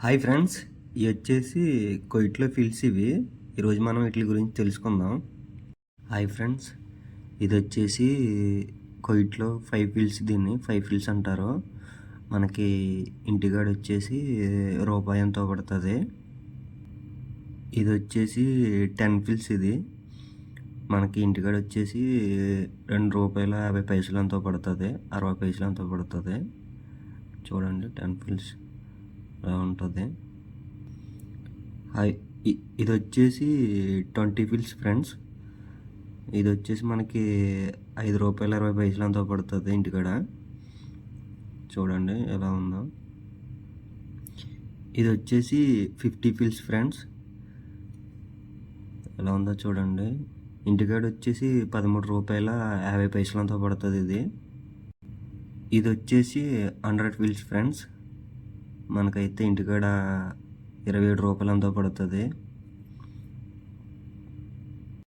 Hi friends, ఇవి వచ్చేసి కొయిట్లో fils ఇవి. ఈరోజు మనం వీటి గురించి తెలుసుకుందాం. హాయ్ ఫ్రెండ్స్, ఇది వచ్చేసి కొయిట్లో 5 ఫిల్స్, దీన్ని 5 ఫిల్స్ అంటారు. మనకి ఇంటికాడ వచ్చేసి రూపాయి ఎంతో పడుతుంది. ఇది వచ్చేసి 10 ఫిల్స్. ఇది మనకి ఇంటికాడ వచ్చేసి ₹2.50 ఎంతో పడుతుంది, 60 పైసలు ఎంతో పడుతుంది. చూడండి, 10 ఫిల్స్ అలా ఉంటుంది. ఇది వచ్చేసి 20 ఫిల్స్ ఫ్రెండ్స్. ఇది వచ్చేసి మనకి ₹5.20 ఎంతో పడుతుంది ఇంటికాడ. చూడండి ఎలా ఉందో. ఇది వచ్చేసి 50 ఫిల్స్ ఫ్రెండ్స్. ఎలా ఉందో చూడండి. ఇంటికాడ వచ్చేసి ₹13.50 ఎంతో పడుతుంది ఇది. ఇది వచ్చేసి 100 ఫిల్స్ ఫ్రెండ్స్. మనకైతే ఇంటికాడ ₹27 ఎంతో పడుతుంది.